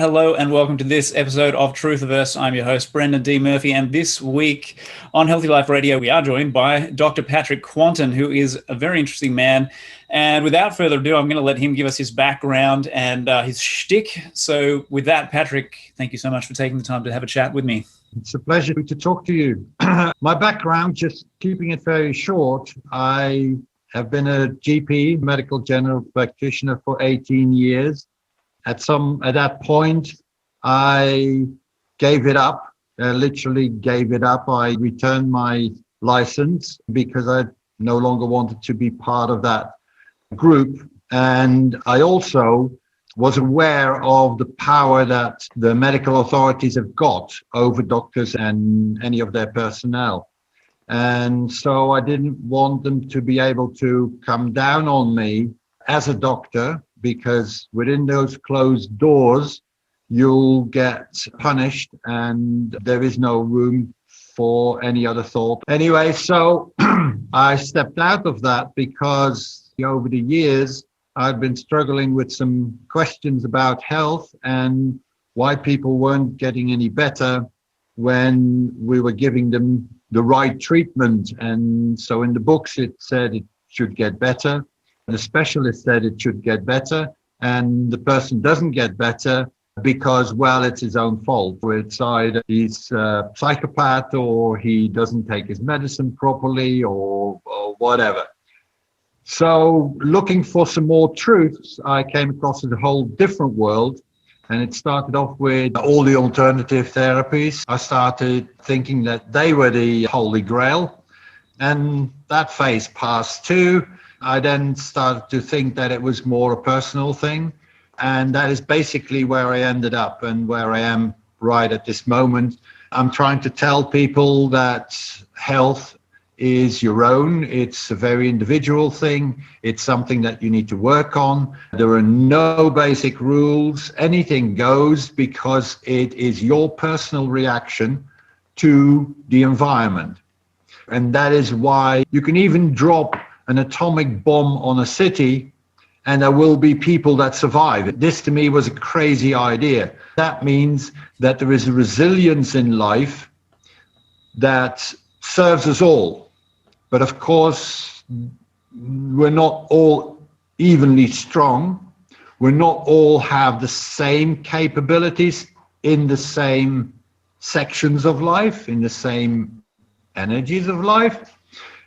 Hello and welcome to this episode of Truthiverse. I'm your host, Brendan D. Murphy, and this week on Healthy Life Radio, we are joined by Dr. Patrick Quanten, who is a very interesting man. And without further ado, I'm going to let him give us his background and his shtick. So with that, Patrick, thank you so much for taking the time to have a chat with me. It's a pleasure to talk to you. My background, just keeping it very short, I have been a GP, medical general practitioner, for 18 years. At that point, I gave it up, literally gave it up. I returned my license because I no longer wanted to be part of that group. And I also was aware of the power that the medical authorities have got over doctors and any of their personnel. And so I didn't want them to be able to come down on me as a doctor, because within those closed doors, you'll get punished and there is no room for any other thought. Anyway, so I stepped out of that because over the years, I've been struggling with some questions about health and why people weren't getting any better when we were giving them the right treatment. And so in the books, it said it should get better. The specialist said it should get better, and the person doesn't get better because, well, it's his own fault. It's either he's a psychopath or he doesn't take his medicine properly or whatever. So looking for some more truths, I came across a whole different world, and it started off with all the alternative therapies. I started thinking that they were the holy grail, and that phase passed too. I then started to think that it was more a personal thing. And that is basically where I ended up and where I am right at this moment. I'm trying to tell people that health is your own. It's a very individual thing. It's something that you need to work on. There are no basic rules. Anything goes because it is your personal reaction to the environment. And that is why you can even drop an atomic bomb on a city and there will be people that survive. This to me was a crazy idea. That means that there is a resilience in life that serves us all. But of course, we're not all evenly strong. We're not all have the same capabilities in the same sections of life, in the same energies of life.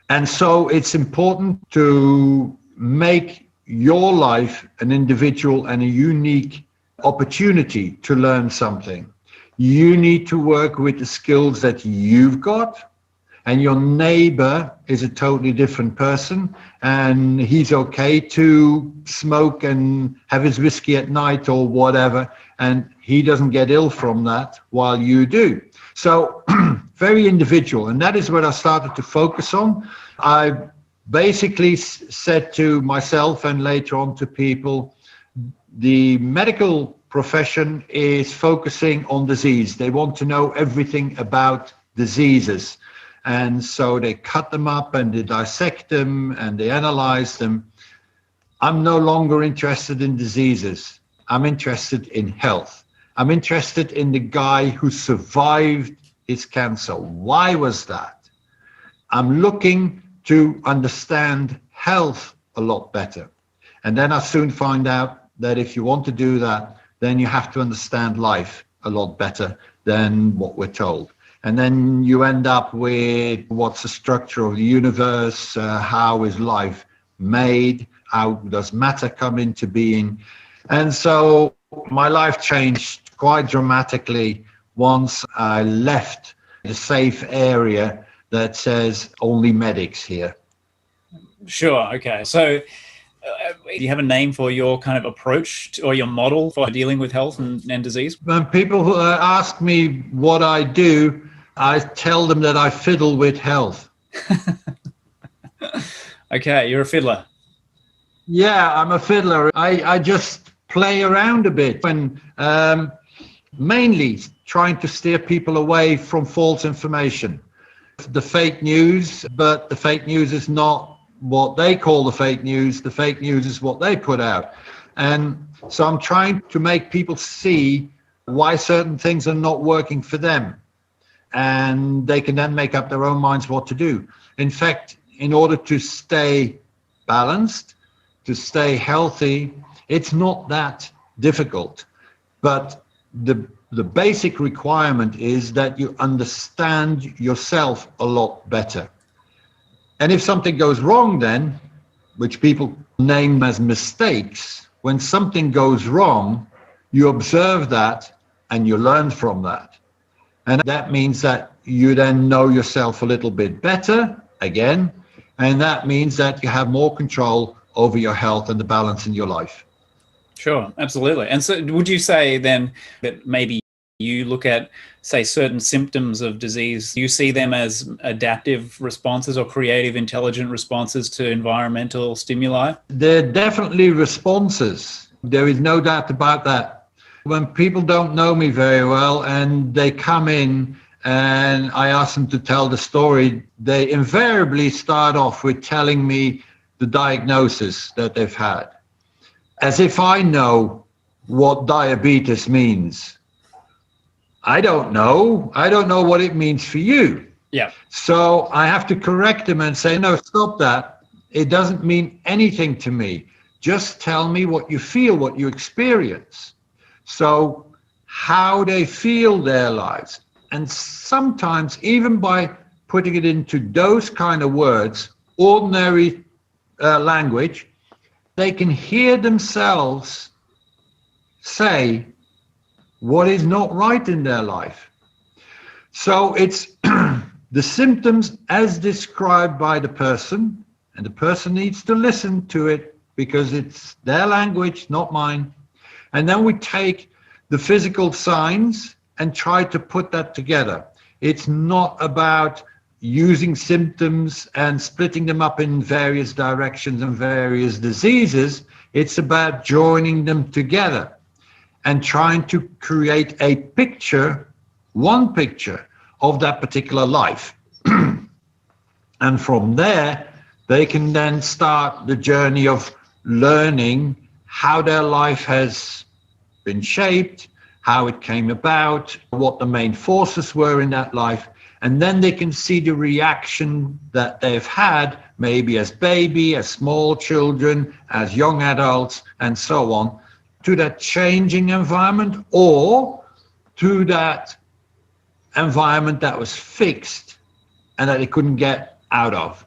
And so it's important to make your life an individual and a unique opportunity to learn something. You need to work with the skills that you've got, and your neighbor is a totally different person, and he's okay to smoke and have his whiskey at night or whatever, and he doesn't get ill from that while you do. So very individual, and that is what I started to focus on. I basically said to myself and later on to people, the medical profession is focusing on disease. They want to know everything about diseases. And so they cut them up and they dissect them and they analyze them. I'm no longer interested in diseases. I'm interested in health. I'm interested in the guy who survived his cancer. Why was that? I'm looking to understand health a lot better. And then I soon find out that if you want to do that, then you have to understand life a lot better than what we're told. And then you end up with what's the structure of the universe, how is life made, how does matter come into being. And so my life changed quite dramatically once I left the safe area that says only medics here. Sure. Okay. So do you have a name for your kind of approach or your model for dealing with health and disease? When people who ask me what I do, I tell them that I fiddle with health. Okay. You're a fiddler. Yeah, I'm a fiddler. I just play around a bit and mainly trying to steer people away from false information. The fake news, but the fake news is not what they call the fake news. The fake news is what they put out. And so I'm trying to make people see why certain things are not working for them. And they can then make up their own minds what to do. In fact, in order to stay balanced, to stay healthy, it's not that difficult. But the basic requirement is that you understand yourself a lot better. And if something goes wrong then, which people name as mistakes, when something goes wrong, you observe that and you learn from that. And that means that you then know yourself a little bit better again. And that means that you have more control over your health and the balance in your life. Sure, absolutely. And so would you say then that maybe you look at, say, certain symptoms of disease, you see them as adaptive responses or creative, intelligent responses to environmental stimuli? They're definitely responses. There is no doubt about that. When people don't know me very well and they come in and I ask them to tell the story, they invariably start off with telling me the diagnosis that they've had, as if I know what diabetes means. I don't know. I don't know what it means for you. Yeah. So I have to correct them and say, no, stop that. It doesn't mean anything to me. Just tell me what you feel, what you experience. So how they feel their lives. And sometimes even by putting it into those kind of words, ordinary language, they can hear themselves say what is not right in their life. So it's the symptoms as described by the person, and the person needs to listen to it because it's their language, not mine. And then we take the physical signs and try to put that together. It's not about using symptoms and splitting them up in various directions and various diseases. It's about joining them together and trying to create a picture, one picture of that particular life. And from there, they can then start the journey of learning how their life has been shaped, how it came about, what the main forces were in that life. And then they can see the reaction that they've had, maybe as baby, as small children, as young adults, and so on, to that changing environment or to that environment that was fixed and that they couldn't get out of.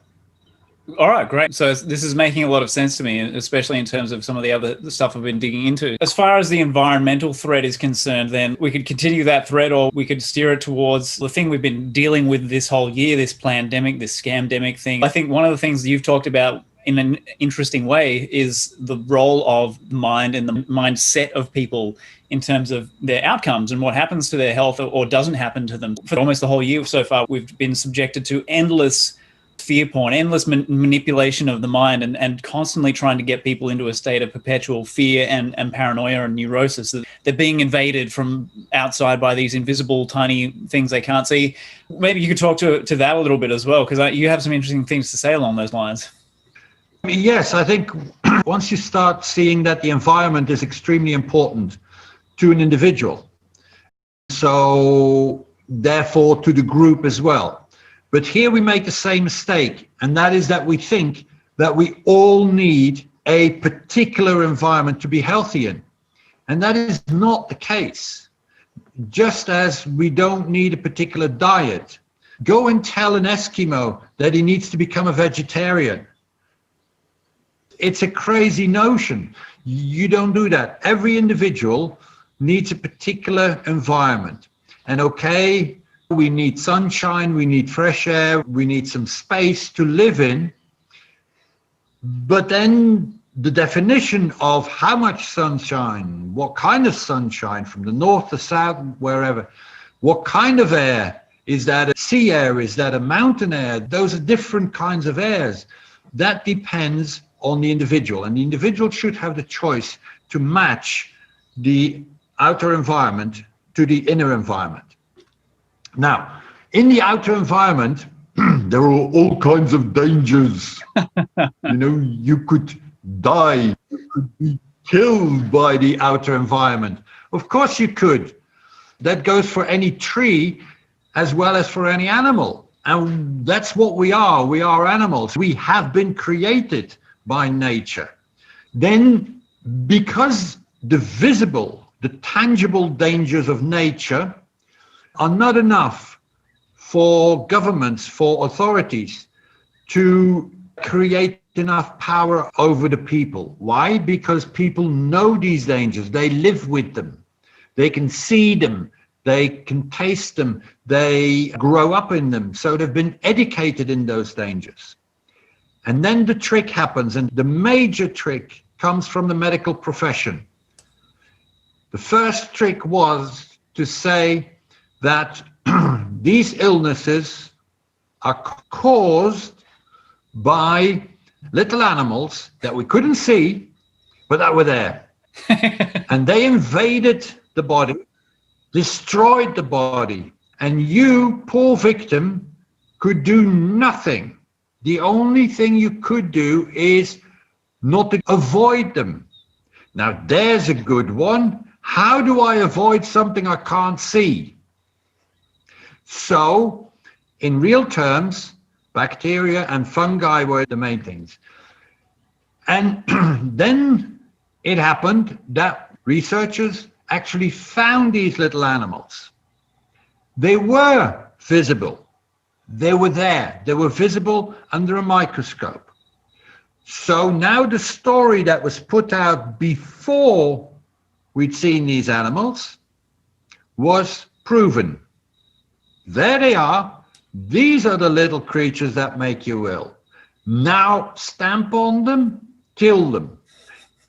All right, great. So this is making a lot of sense to me, especially in terms of some of the other stuff I've been digging into. As far as the environmental thread is concerned, then we could continue that thread or we could steer it towards the thing we've been dealing with this whole year, this pandemic, this scamdemic thing. I think one of the things you've talked about in an interesting way is the role of the mind and the mindset of people in terms of their outcomes and what happens to their health or doesn't happen to them. For almost the whole year so far, we've been subjected to endless fear porn, endless manipulation of the mind and constantly trying to get people into a state of perpetual fear and paranoia and neurosis. They're being invaded from outside by these invisible tiny things they can't see. Maybe you could talk to that a little bit as well, because you have some interesting things to say along those lines. Yes, I think once you start seeing that the environment is extremely important to an individual, so therefore to the group as well. But here we make the same mistake, and that is that we think that we all need a particular environment to be healthy in. And that is not the case. Just as we don't need a particular diet. Go and tell an Eskimo that he needs to become a vegetarian. It's a crazy notion. You don't do that. Every individual needs a particular environment. And okay, we need sunshine, we need fresh air, we need some space to live in. But then the definition of how much sunshine, what kind of sunshine, from the north to south, wherever, what kind of air, is that a sea air, is that a mountain air? Those are different kinds of airs. That depends on the individual, and the individual should have the choice to match the outer environment to the inner environment. Now, in the outer environment, there are all kinds of dangers. You could die, you could be killed by the outer environment. Of course you could, That goes for any tree as well as for any animal. And that's what we are. We are animals. We have been created by nature. Then, because the visible, the tangible dangers of nature are not enough for governments, for authorities to create enough power over the people. Why? Because people know these dangers. They live with them. They can see them. They can taste them. They grow up in them. So they've been educated in those dangers. And then the trick happens, and the major trick comes from the medical profession. The first trick was to say that these illnesses are caused by little animals that we couldn't see, but that were there. And they invaded the body, destroyed the body, and you, poor victim, could do nothing. The only thing you could do is not to avoid them. Now, there's a good one. How do I avoid something I can't see? So, in real terms, bacteria and fungi were the main things. And then it happened that researchers actually found these little animals. They were visible. They were there. They were visible under a microscope. So now the story that was put out before we'd seen these animals was proven. There they are. These are the little creatures that make you ill. Now stamp on them, kill them.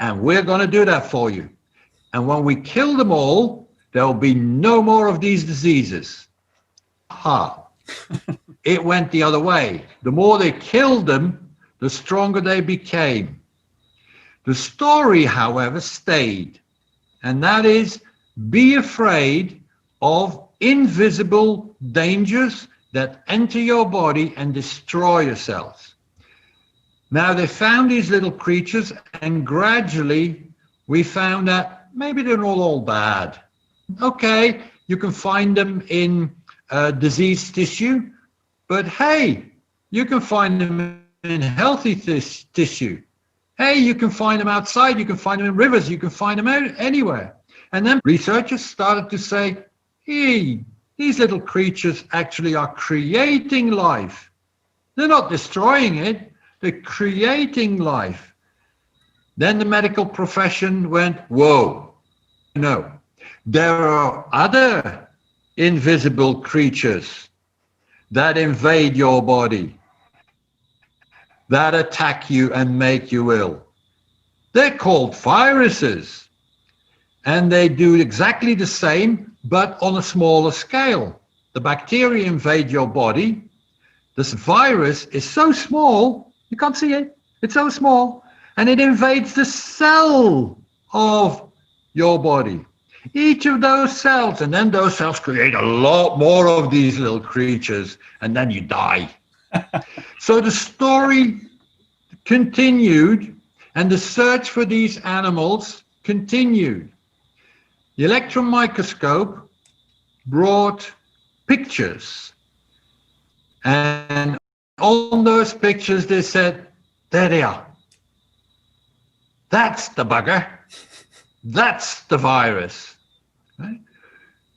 And we're going to do that for you. And when we kill them all, there'll be no more of these diseases. Ha! It went the other way. The more they killed them, the stronger they became. The story, however, stayed. And that is, be afraid of invisible dangers that enter your body and destroy your cells. Now, they found these little creatures, and gradually we found that maybe they're not all bad. Okay, you can find them in diseased tissue, but hey, you can find them in healthy tissue. Hey, you can find them outside, you can find them in rivers, you can find them anywhere. And then researchers started to say, hey, these little creatures actually are creating life. They're not destroying it, they're creating life. Then the medical profession went, whoa, no, there are other invisible creatures that invade your body, that attack you and make you ill. They're called viruses, and they do exactly the same, but on a smaller scale. The bacteria invade your body. This virus is so small, you can't see it. It's so small, and it invades the cell of your body. Each of those cells, and then those cells create a lot more of these little creatures, and then you die. So the story continued, and the search for these animals continued. The electron microscope brought pictures, and on those pictures they said, there they are. That's the bugger. That's the virus. Right?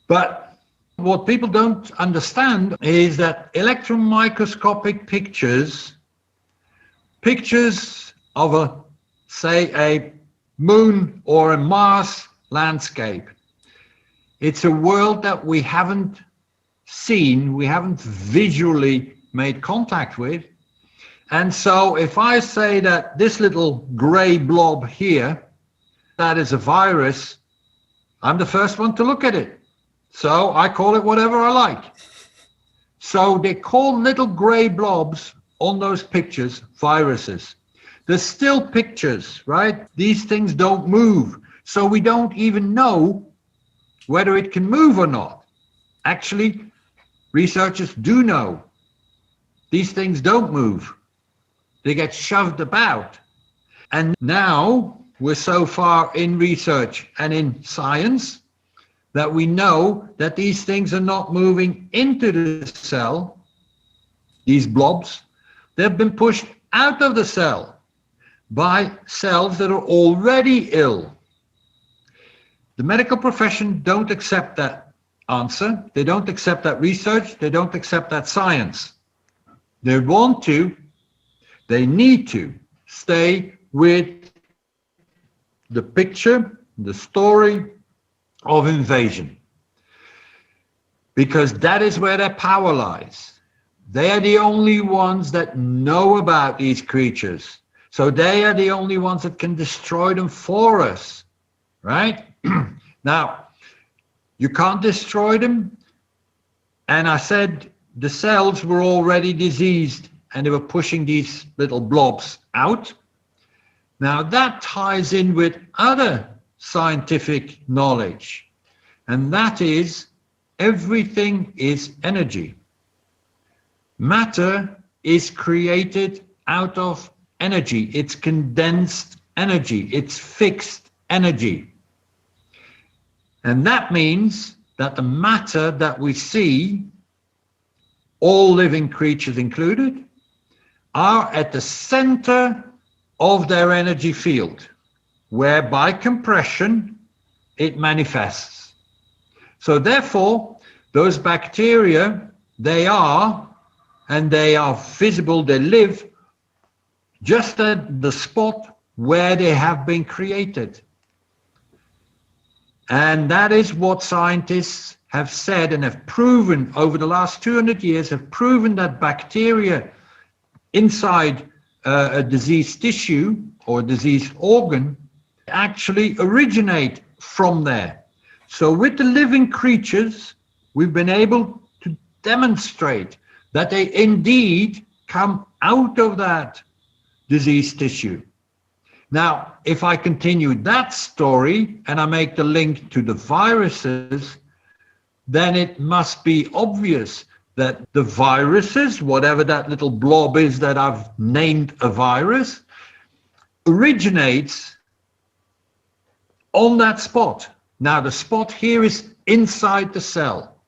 But what people don't understand is that electron microscopic pictures of a moon or a Mars landscape. It's a world that we haven't seen, we haven't visually made contact with. And so if I say that this little gray blob here, that is a virus, I'm the first one to look at it. So I call it whatever I like. So they call little gray blobs on those pictures viruses. They're still pictures, right? These things don't move. So we don't even know whether it can move or not. Actually, researchers do know. These things don't move. They get shoved about. And now we're so far in research and in science that we know that these things are not moving into the cell, these blobs, they've been pushed out of the cell by cells that are already ill. The medical profession don't accept that answer. They don't accept that research. They don't accept that science. They want to, they need to stay with the picture, the story of invasion, because that is where their power lies. They are the only ones that know about these creatures. So they are the only ones that can destroy them for us, right? Now, you can't destroy them. And I said the cells were already diseased and they were pushing these little blobs out. Now that ties in with other scientific knowledge, and that is everything is energy. Matter is created out of energy. It's condensed energy. It's fixed energy. And that means that the matter that we see, all living creatures included, are at the center of their energy field, where by compression it manifests. So therefore, those bacteria, they are visible, they live just at the spot where they have been created. And that is what scientists have said and have proven over the last 200 years, have proven that bacteria inside a diseased tissue or diseased organ actually originate from there. So with the living creatures, we've been able to demonstrate that they indeed come out of that diseased tissue. Now, if I continue that story and I make the link to the viruses, then it must be obvious that the viruses, whatever that little blob is that I've named a virus, originates on that spot. Now, the spot here is inside the cell,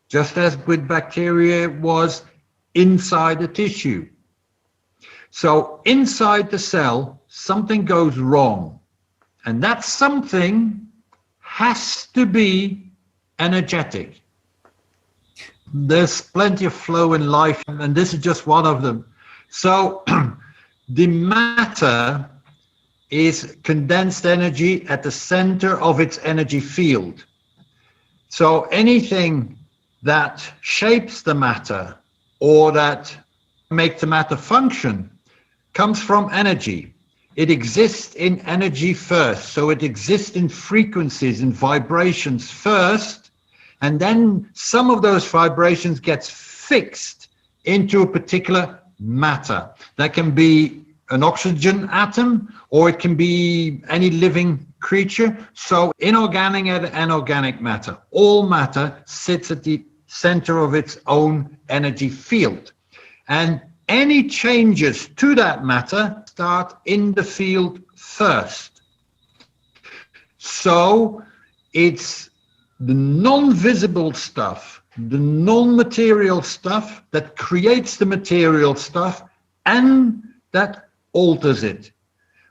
just as with bacteria it was inside the tissue. So inside the cell, something goes wrong, and that something has to be energetic. There's plenty of flow in life, and this is just one of them. So the matter is condensed energy at the center of its energy field. So anything that shapes the matter or that makes the matter function comes from energy. It exists in energy first. So it exists in frequencies and vibrations first, and then some of those vibrations gets fixed into a particular matter. That can be an oxygen atom, or it can be any living creature. So inorganic and inorganic matter, all matter sits at the center of its own energy field. And any changes to that matter start in the field first. So it's the non-visible stuff, the non-material stuff that creates the material stuff and that alters it.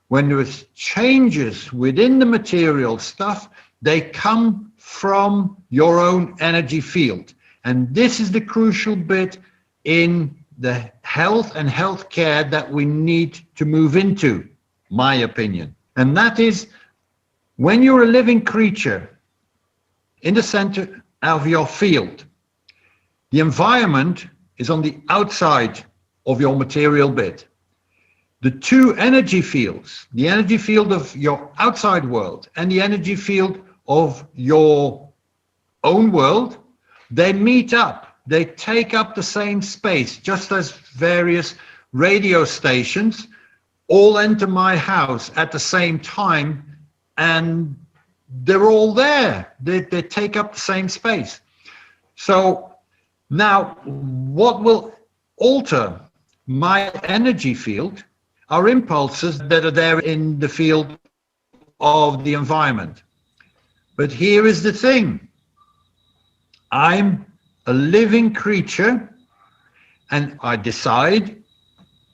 When there is changes within the material stuff, they come from your own energy field. And this is the crucial bit in the health and healthcare that we need to move into, my opinion. And that is, when you're a living creature in the center of your field, the environment is on the outside of your material bit. The two energy fields, the energy field of your outside world and the energy field of your own world, they meet up. They take up the same space, just as various radio stations all enter my house at the same time, and they're all there. They take up the same space. So now what will alter my energy field are impulses that are there in the field of the environment. But here is the thing. I'm a living creature, and I decide,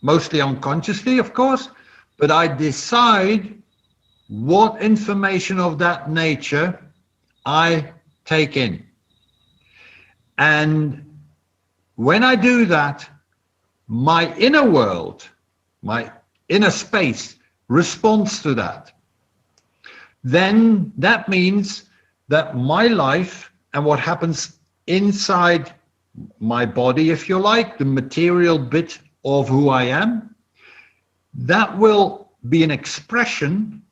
mostly unconsciously, of course, but I decide what information of that nature I take in. And when I do that, my inner world, my inner space responds to that. Then that means that my life and what happens inside my body, if you like, the material bit of who I am, that will be an expression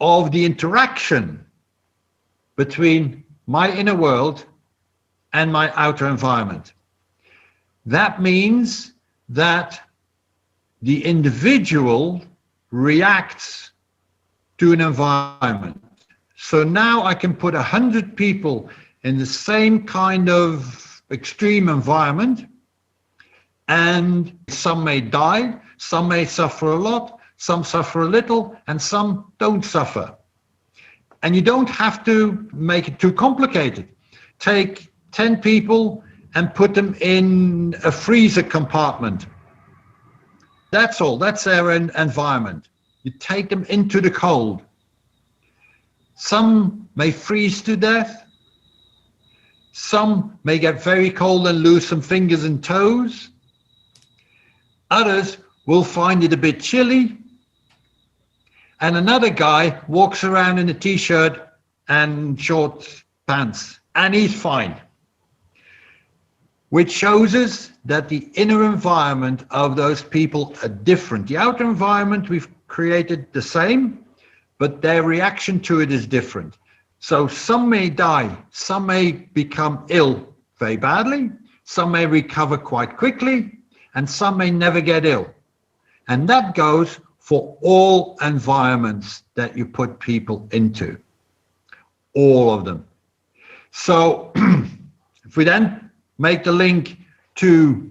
of the interaction between my inner world and my outer environment. That means that the individual reacts to an environment. So now I can put 100 people in the same kind of extreme environment, and some may die, some may suffer a lot, some suffer a little, and some don't suffer. And you don't have to make it too complicated. Take 10 people and put them in a freezer compartment. That's all. That's their environment. You take them into the cold. Some may freeze to death. Some may get very cold and lose some fingers and toes. Others will find it a bit chilly. And another guy walks around in a t-shirt and short pants, and he's fine. Which shows us that the inner environment of those people are different. The outer environment we've created the same, but their reaction to it is different. So some may die, some may become ill very badly, some may recover quite quickly, and some may never get ill. And that goes for all environments that you put people into, all of them. So if we then make the link to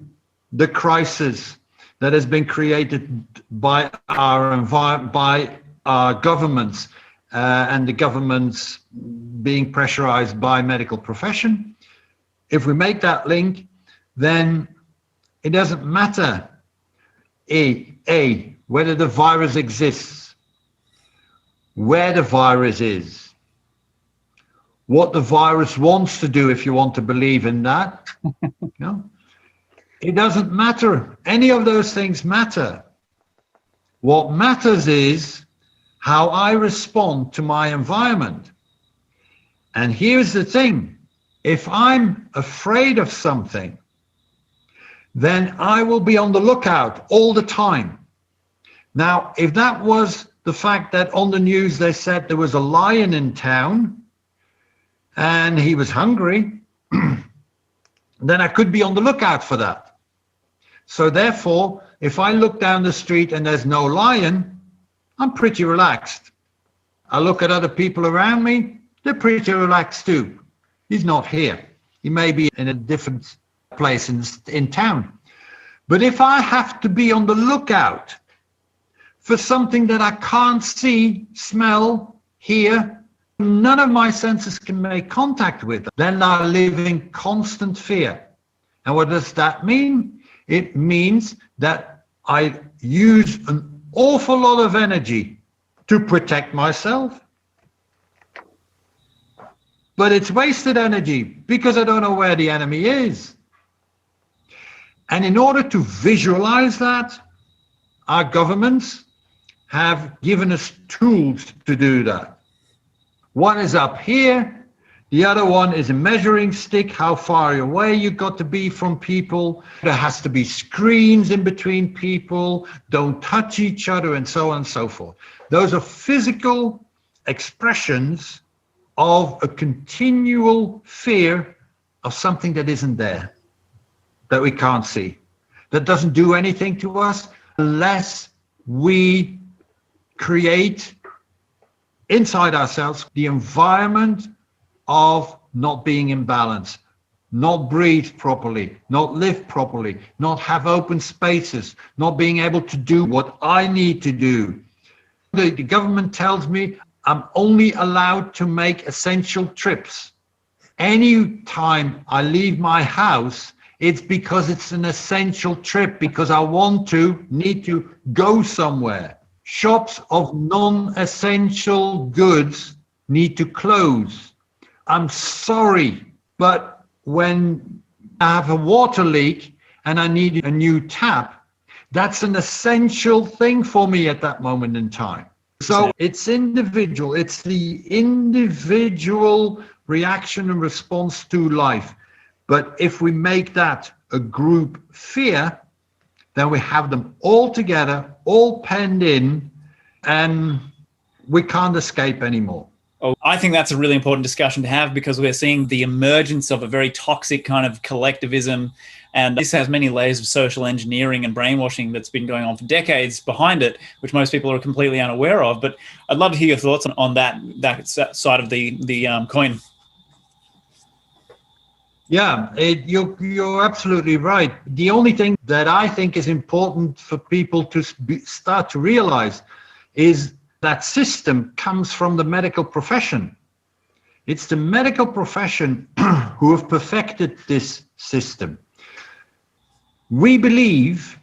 the crisis that has been created by our environment, by our governments, and the governments being pressurized by medical profession, if we make that link, then it doesn't matter whether the virus exists, where the virus is, what the virus wants to do, if you want to believe in that. No, it doesn't matter. Any of those things matter. What matters is how I respond to my environment. And here's the thing. If I'm afraid of something, then I will be on the lookout all the time. Now, if that was the fact that on the news they said there was a lion in town and he was hungry, then I could be on the lookout for that. So therefore, if I look down the street and there's no lion, I'm pretty relaxed. I look at other people around me, they're pretty relaxed too. He's not here. He may be in a different place in town. But if I have to be on the lookout for something that I can't see, smell, hear, none of my senses can make contact with, then I live in constant fear. And what does that mean? It means that I use an awful lot of energy to protect myself. But it's wasted energy because I don't know where the enemy is. And in order to visualize that, our governments have given us tools to do that. One is up here. The other one is a measuring stick, how far away you got to be from people. There has to be screens in between people. Don't touch each other, and so on and so forth. Those are physical expressions of a continual fear of something that isn't there, that we can't see, that doesn't do anything to us unless we create inside ourselves the environment of not being in balance, not breathe properly, not live properly, not have open spaces, not being able to do what I need to do. The government tells me I'm only allowed to make essential trips. Any time I leave my house, it's because it's an essential trip, because I need to go somewhere. Shops of non-essential goods need to close. I'm sorry, but when I have a water leak and I need a new tap, that's an essential thing for me at that moment in time. So it's individual. It's the individual reaction and response to life. But if we make that a group fear, then we have them all together, all penned in, and we can't escape anymore. Oh, I think that's a really important discussion to have, because we're seeing the emergence of a very toxic kind of collectivism. And this has many layers of social engineering and brainwashing that's been going on for decades behind it, which most people are completely unaware of. But I'd love to hear your thoughts on that side of the coin. Yeah, you're absolutely right. The only thing that I think is important for people to start to realize is that system comes from the medical profession. It's the medical profession who have perfected this system. We believe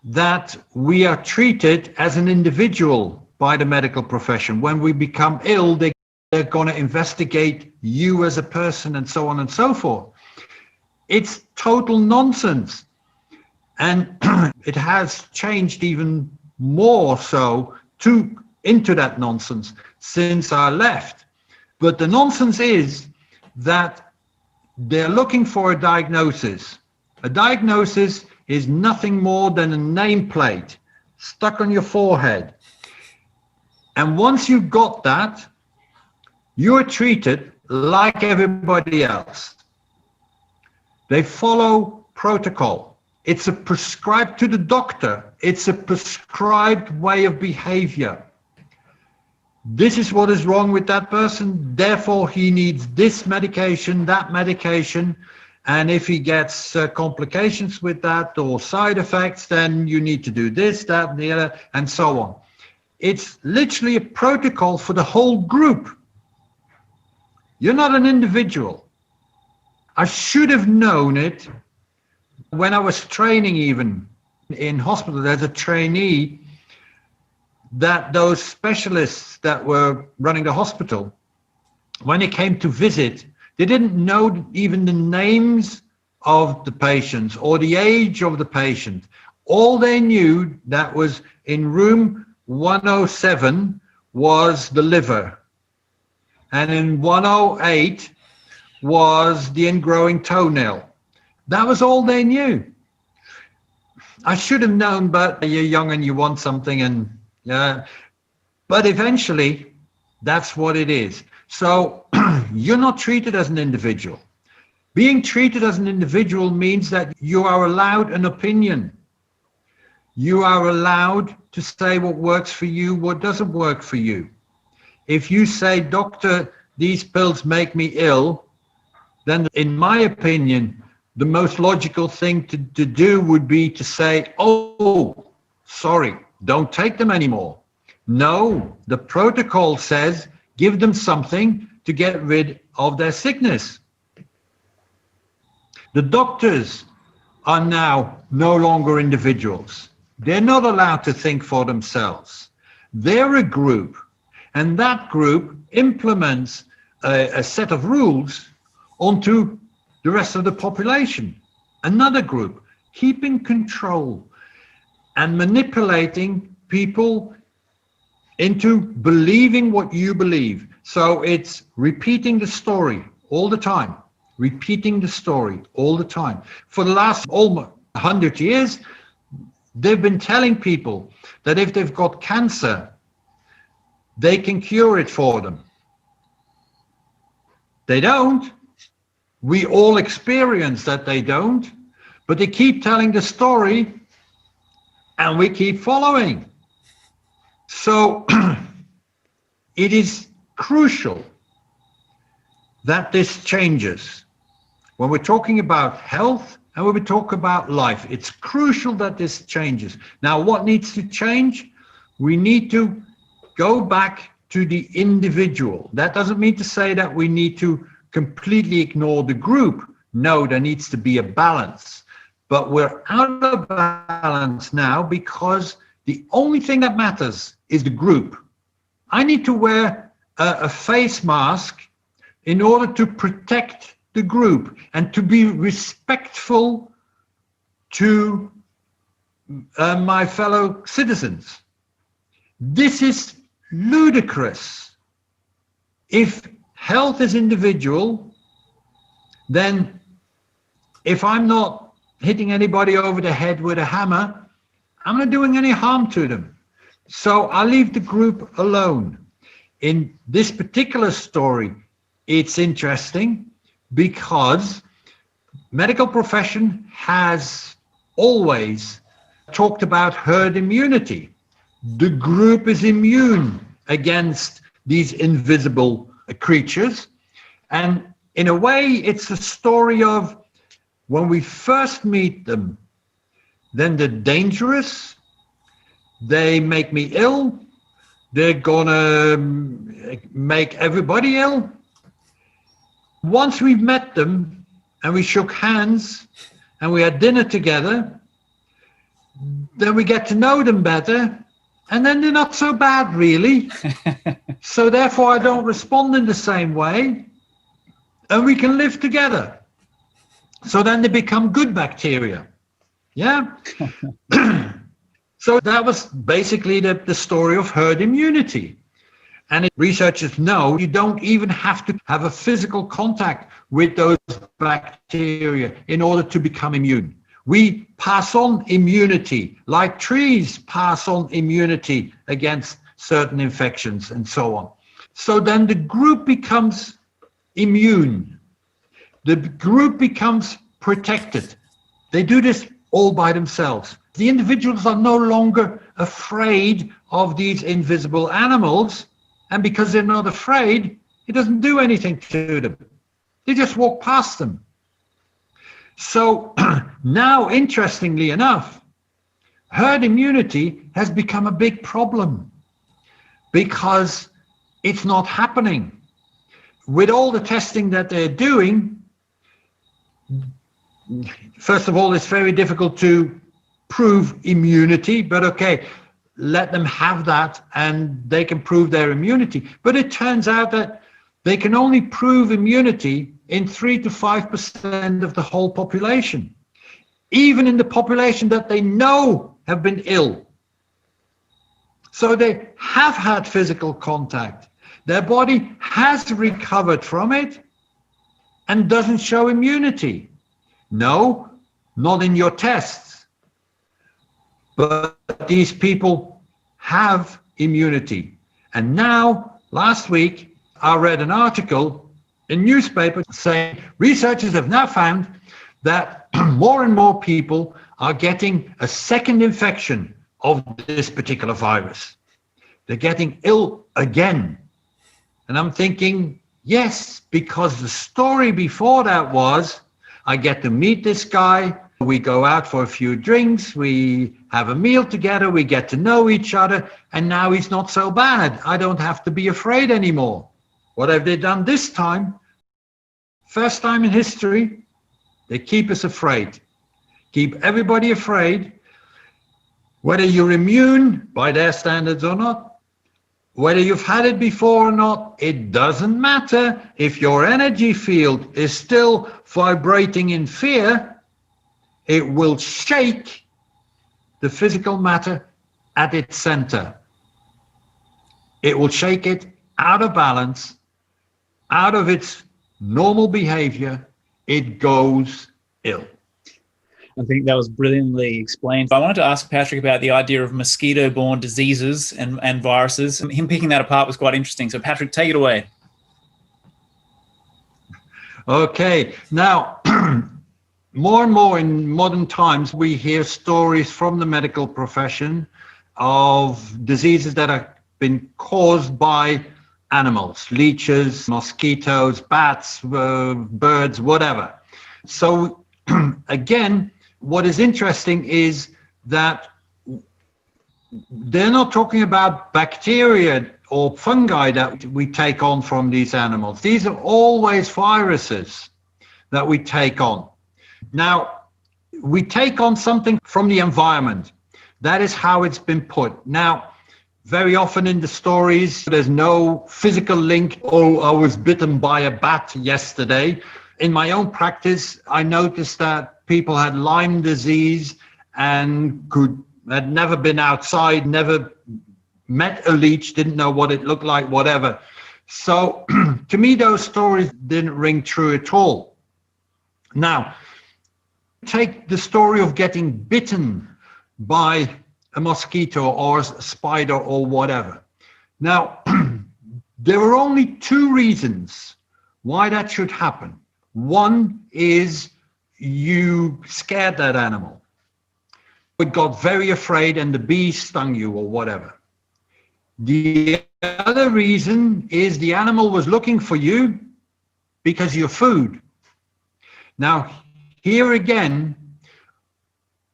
that we are treated as an individual by the medical profession. When we become ill, they're going to investigate you as a person and so on and so forth. It's total nonsense. And it has changed even more so into that nonsense since I left. But the nonsense is that they're looking for a diagnosis. A diagnosis is nothing more than a nameplate stuck on your forehead. And once you've got that, you're treated like everybody else. They follow protocol. It's a prescribed to the doctor. It's a prescribed way of behavior. This is what is wrong with that person. Therefore, he needs this medication, that medication. And if he gets complications with that or side effects, then you need to do this, that, and the other, and so on. It's literally a protocol for the whole group. You're not an individual. I should have known it when I was training, even in hospital. There's a trainee that those specialists that were running the hospital, when they came to visit, they didn't know even the names of the patients or the age of the patient. All they knew that was in room 107 was the liver, and in 108 was the ingrowing toenail. That was all they knew. I should have known, but you're young and you want something, and but eventually that's what it is. So you're not treated as an individual. Being treated as an individual means that you are allowed an opinion. You are allowed to say what works for you, what doesn't work for you. If you say, doctor, these pills make me ill, then in my opinion, the most logical thing to do would be to say, oh, sorry, don't take them anymore. No, the protocol says give them something to get rid of their sickness. The doctors are now no longer individuals. They're not allowed to think for themselves. They're a group, and that group implements a set of rules onto the rest of the population. Another group, keeping control and manipulating people into believing what you believe. So it's repeating the story all the time, repeating the story all the time. For the last almost 100 years, they've been telling people that if they've got cancer, they can cure it for them. They don't. We all experience that they don't, but they keep telling the story and we keep following. So it is crucial that this changes. When we're talking about health and when we talk about life, it's crucial that this changes. Now, what needs to change? We need to go back to the individual. That doesn't mean to say that we need to completely ignore the group. No, there needs to be a balance. But we're out of balance now because the only thing that matters is the group. I need to wear a face mask in order to protect the group and to be respectful to my fellow citizens. This is ludicrous. If health is individual, then if I'm not hitting anybody over the head with a hammer, I'm not doing any harm to them. So I leave the group alone. In this particular story, it's interesting because medical profession has always talked about herd immunity. The group is immune against these invisible creatures. And in a way, it's a story of when we first meet them, then they're dangerous, they make me ill, they're gonna make everybody ill. Once we've met them and we shook hands and we had dinner together, then we get to know them better, and then they're not so bad, really. So therefore, I don't respond in the same way, and we can live together. So then they become good bacteria. Yeah. So that was basically the story of herd immunity. And researchers know you don't even have to have a physical contact with those bacteria in order to become immune. We pass on immunity, like trees pass on immunity against certain infections and so on. So then the group becomes immune. The group becomes protected. They do this all by themselves. The individuals are no longer afraid of these invisible animals. And because they're not afraid, it doesn't do anything to them. They just walk past them. So now, interestingly enough, herd immunity has become a big problem because it's not happening. With all the testing that they're doing, first of all, it's very difficult to prove immunity, but okay, let them have that and they can prove their immunity. But it turns out that they can only prove immunity in 3 to 5% of the whole population, even in the population that they know have been ill. So they have had physical contact. Their body has recovered from it and doesn't show immunity. No, not in your tests. But these people have immunity. And now, last week, I read an article in newspaper saying researchers have now found that more and more people are getting a second infection of this particular virus. They're getting ill again. And I'm thinking, yes, because the story before that was, I get to meet this guy, we go out for a few drinks, we have a meal together, we get to know each other, and now he's not so bad. I don't have to be afraid anymore. What have they done this time? First time in history, they keep us afraid. Keep everybody afraid, whether you're immune by their standards or not, whether you've had it before or not, it doesn't matter. If your energy field is still vibrating in fear, it will shake the physical matter at its center. It will shake it out of balance, out of its normal behavior. It goes ill. I think that was brilliantly explained. I wanted to ask Patrick about the idea of mosquito-borne diseases and viruses. Him picking that apart was quite interesting. So Patrick, take it away. Okay. Now, more and more in modern times, we hear stories from the medical profession of diseases that have been caused by animals, leeches, mosquitoes, bats, birds, whatever. So again, what is interesting is that they're not talking about bacteria or fungi that we take on from these animals. These are always viruses that we take on. Now, we take on something from the environment. That is how it's been put. Now, very often in the stories, there's no physical link. Oh, I was bitten by a bat yesterday. In my own practice, I noticed that people had Lyme disease and had never been outside, never met a leech, didn't know what it looked like, whatever. So to me, those stories didn't ring true at all. Now, take the story of getting bitten by a mosquito or a spider or whatever. Now, there are only two reasons why that should happen. One is you scared that animal. It got very afraid and the bee stung you or whatever. The other reason is the animal was looking for you because you're food. Now, here again,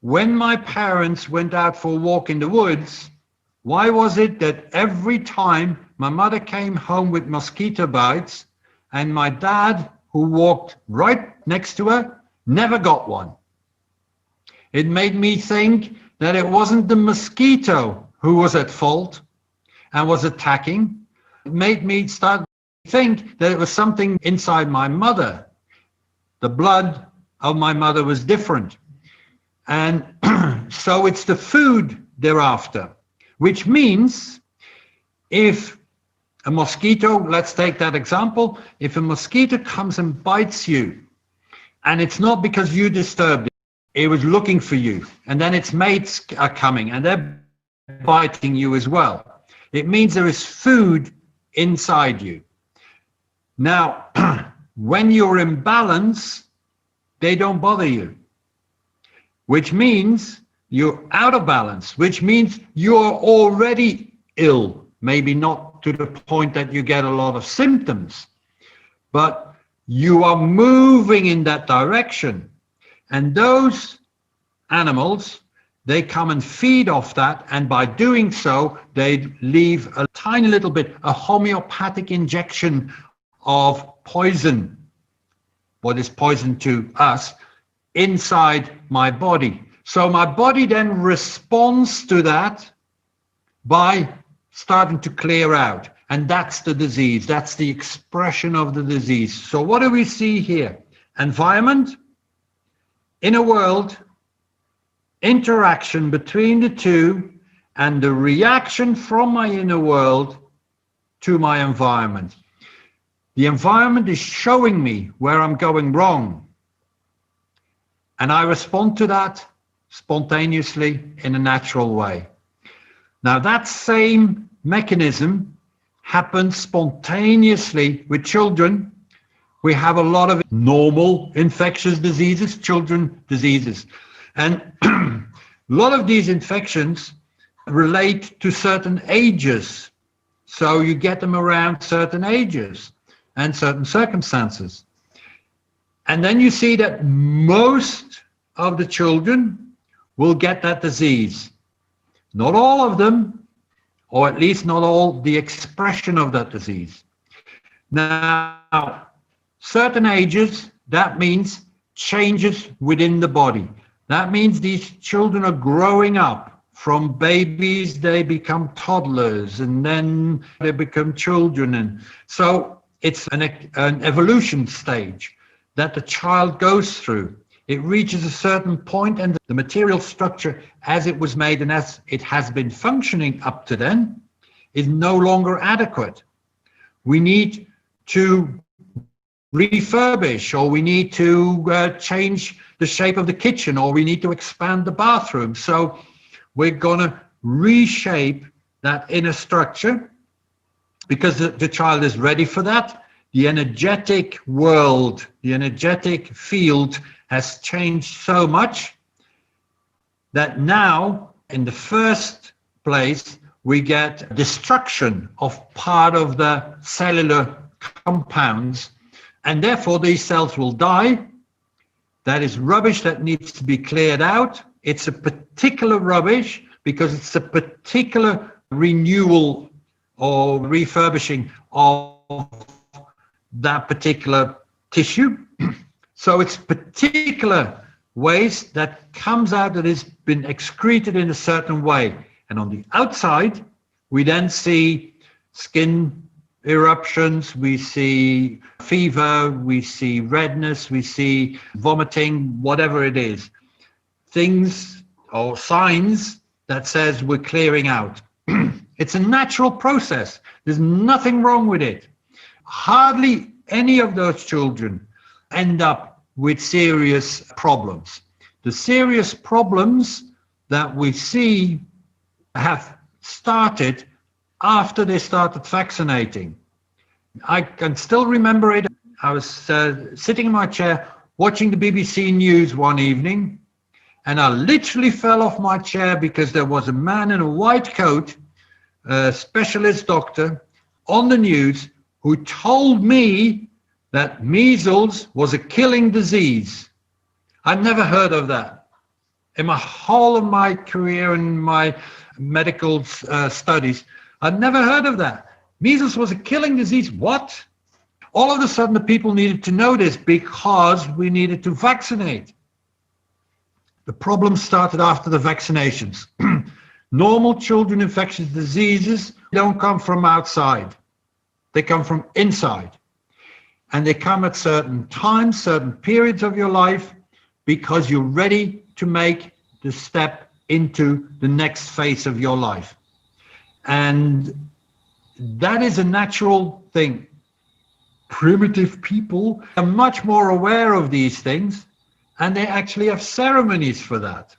when my parents went out for a walk in the woods, why was it that every time my mother came home with mosquito bites and my dad, who walked right next to her, never got one? It made me think that it wasn't the mosquito who was at fault and was attacking. It made me start to think that it was something inside my mother. The blood of my mother was different. And so it's the food thereafter, which means if a mosquito, let's take that example, if a mosquito comes and bites you, and it's not because you disturbed it, it was looking for you, and then its mates are coming and they're biting you as well. It means there is food inside you. Now, when you're in balance, they don't bother you, which means you're out of balance, which means you're already ill. Maybe not to the point that you get a lot of symptoms, but you are moving in that direction. And those animals, they come and feed off that, and by doing so, they leave a tiny little bit, a homeopathic injection of poison, what is poison to us, inside my body. So my body then responds to that by starting to clear out. And that's the disease. That's the expression of the disease. So what do we see here? Environment, inner world, interaction between the two, and the reaction from my inner world to my environment. The environment is showing me where I'm going wrong. And I respond to that spontaneously in a natural way. Now, that same mechanism happens spontaneously with children. We have a lot of normal infectious diseases, children diseases. And a lot of these infections relate to certain ages. So you get them around certain ages and certain circumstances. And then you see that most of the children will get that disease. Not all of them, or at least not all the expression of that disease. Now, certain ages, that means changes within the body. That means these children are growing up. From babies, they become toddlers, and then they become children. And so it's an evolution stage that the child goes through. It reaches a certain point, and the material structure as it was made and as it has been functioning up to then is no longer adequate. We need to refurbish, or we need to change the shape of the kitchen, or we need to expand the bathroom. So we're going to reshape that inner structure because the child is ready for that. The energetic world, the energetic field has changed so much that now, in the first place, we get destruction of part of the cellular compounds, and therefore these cells will die. That is rubbish that needs to be cleared out. It's a particular rubbish because it's a particular renewal or refurbishing of that particular tissue. So it's particular waste that comes out that has been excreted in a certain way. And on the outside, we then see skin eruptions, we see fever, we see redness, we see vomiting, whatever it is. Things or signs that says we're clearing out. It's a natural process. There's nothing wrong with it. Hardly any of those children end up with serious problems. The serious problems that we see have started after they started vaccinating. I can still remember it. I was sitting in my chair watching the BBC News one evening, and I literally fell off my chair because there was a man in a white coat, a specialist doctor, on the news who told me that measles was a killing disease. I'd never heard of that. In my whole of my career and my medical studies, I'd never heard of that. Measles was a killing disease. What? All of a sudden, the people needed to know this because we needed to vaccinate. The problem started after the vaccinations. Normal children infectious diseases don't come from outside. They come from inside. And they come at certain times, certain periods of your life, because you're ready to make the step into the next phase of your life. And that is a natural thing. Primitive people are much more aware of these things, and they actually have ceremonies for that.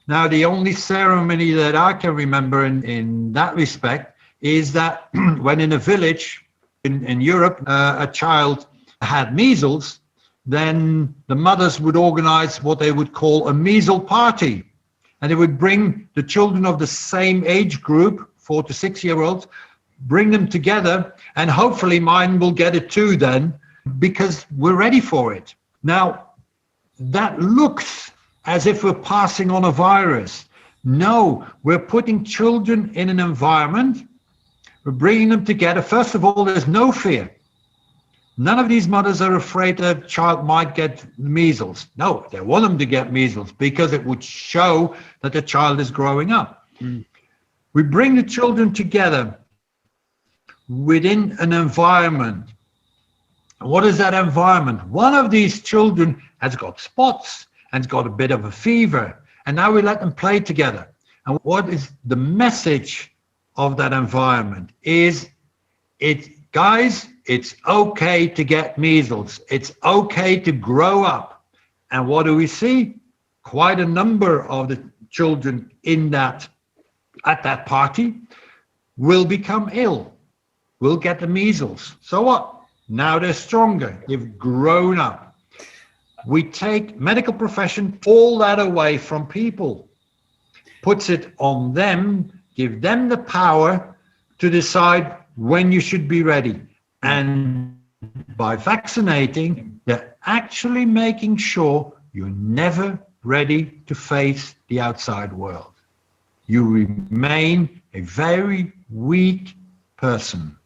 Now, the only ceremony that I can remember in that respect is that when in a village in Europe, a child had measles, then the mothers would organize what they would call a measles party. And they would bring the children of the same age group, 4 to 6 year olds, bring them together, and hopefully mine will get it too then, because we're ready for it. Now, that looks as if we're passing on a virus. No, we're putting children in an environment, we're bringing them together. First of all, there's no fear. None of these mothers are afraid that a child might get measles. No, they want them to get measles because it would show that the child is growing up. We bring the children together within an environment. What is that environment? One of these children has got spots and has got a bit of a fever, and now we let them play together. And what is the message of that environment? Is it, guys, it's okay to get measles. It's okay to grow up. And what do we see? Quite a number of the children at that party will become ill, will get the measles. So what? Now they're stronger. They've grown up. We take medical profession, all that away from people, puts it on them, give them the power to decide when you should be ready. And by vaccinating, they're actually making sure you're never ready to face the outside world. You remain a very weak person.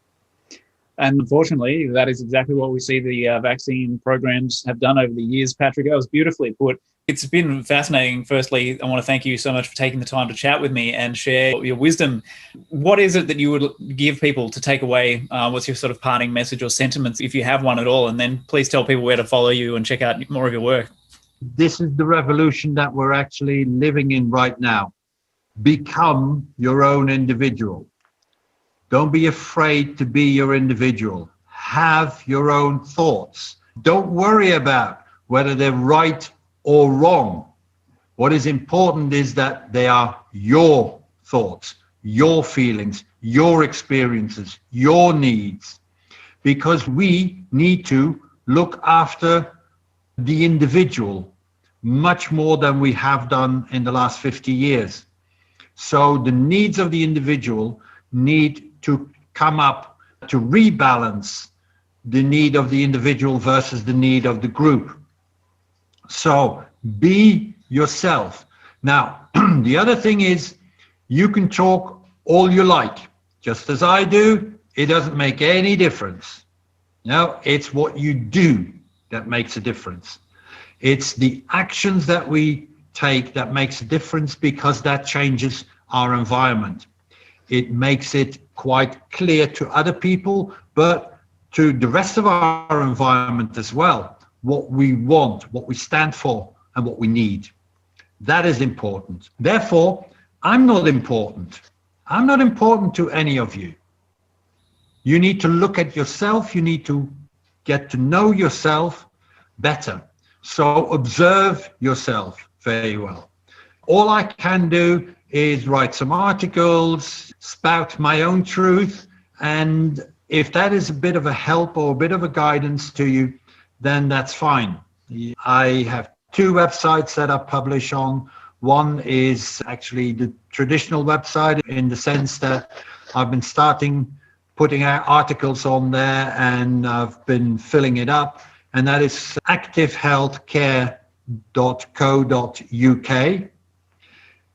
And unfortunately, that is exactly what we see the vaccine programs have done over the years, Patrick. That was beautifully put. It's been fascinating. Firstly, I want to thank you so much for taking the time to chat with me and share your wisdom. What is it that you would give people to take away? What's your sort of parting message or sentiments, if you have one at all? And then please tell people where to follow you and check out more of your work. This is the revolution that we're actually living in right now. Become your own individual. Don't be afraid to be your individual. Have your own thoughts. Don't worry about whether they're right or wrong. What is important is that they are your thoughts, your feelings, your experiences, your needs, because we need to look after the individual much more than we have done in the last 50 years. So the needs of the individual need to come up to rebalance the need of the individual versus the need of the group. So be yourself. Now, the other thing is, you can talk all you like. just as I do, it doesn't make any difference. No, it's what you do that makes a difference. It's the actions that we take that makes a difference, because that changes our environment. It makes it quite clear to other people, but to the rest of our environment as well, what we want, what we stand for, and what we need. That is important. Therefore, I'm not important. I'm not important to any of you. You need to look at yourself. You need to get to know yourself better. So observe yourself very well. All I can do is write some articles, spout my own truth, and if that is a bit of a help or a bit of a guidance to you, then that's fine. I have 2 websites that I publish on. One is actually the traditional website, in the sense that I've been putting out articles on there, and I've been filling it up, and that is activehealthcare.co.uk.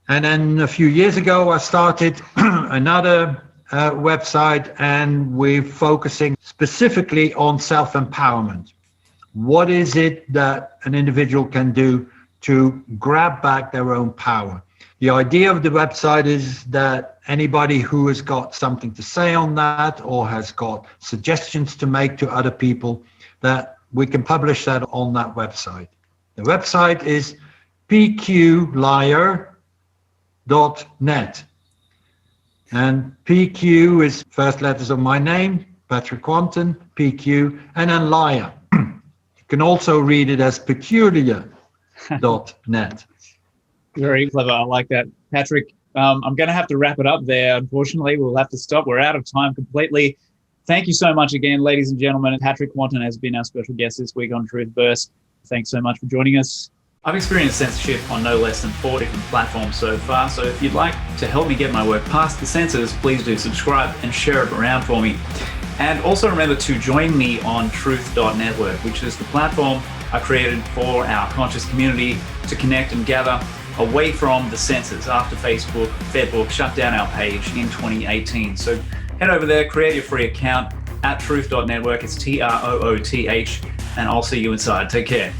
And then a few years ago, I started another website, and we're focusing specifically on self-empowerment. What is it that an individual can do to grab back their own power? The idea of the website is that anybody who has got something to say on that, or has got suggestions to make to other people, that we can publish that on that website. The website is pqliar.net. And PQ is first letters of my name, Patrick Quanten, PQ, and then liar. You can also read it as peculiar.net. Very clever. I like that. Patrick, I'm going to have to wrap it up there. Unfortunately, we'll have to stop. We're out of time completely. Thank you so much again, ladies and gentlemen. Patrick Quanten has been our special guest this week on Truthiverse. Thanks so much for joining us. I've experienced censorship on no less than 4 different platforms so far, so if you'd like to help me get my work past the censors, please do subscribe and share it around for me. And also remember to join me on truth.network, which is the platform I created for our conscious community to connect and gather away from the censors after Facebook shut down our page in 2018. So head over there, create your free account at truth.network. It's TROOTH, and I'll see you inside. Take care.